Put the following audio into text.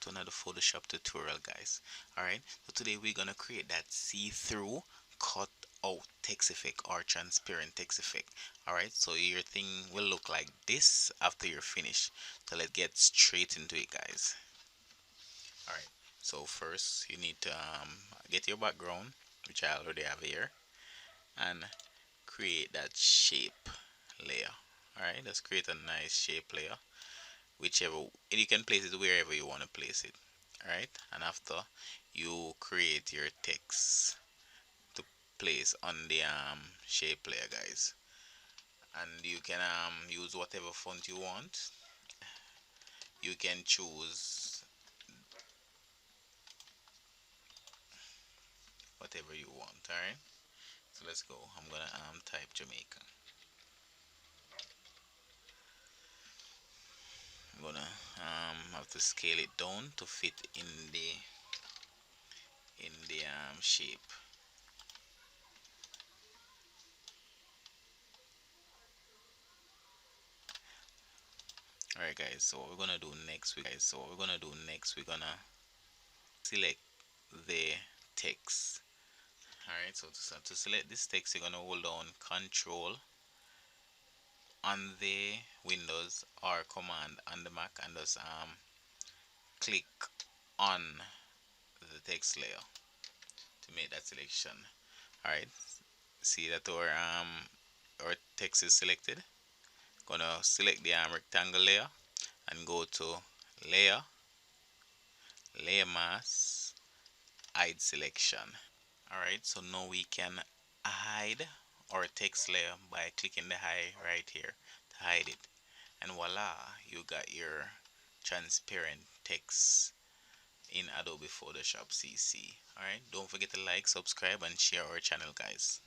to another Photoshop tutorial, guys. Alright, so today we're gonna create that see-through cut out text effect or transparent text effect. Alright, so your thing will look like this after you're finished. So let's get straight into it, guys. Alright, so first you need to get your background, which I already have here, and create that shape layer. Alright, let's create a nice shape layer, whichever, and you can place it wherever you want to place it. Alright, and after you create your text to place on the shape layer, guys, and you can use whatever font you want. You can choose whatever you want. Alright, so let's go. I'm gonna type Jamaica. I'm gonna have to scale it down to fit in the shape. Alright, guys, so what we're gonna do next, we're gonna select the text. Alright, so to select this text, you're gonna hold down Control on the Windows or Command on the Mac, and just click on the text layer to make that selection. Alright, see that our text is selected. Gonna select the rectangle layer and go to Layer, Layer Mask, Hide Selection. Alright, so now we can hide our text layer by clicking the eye right here to hide it, and voila, you got your transparent text in Adobe Photoshop CC. Alright, don't forget to like, subscribe, and share our channel, guys.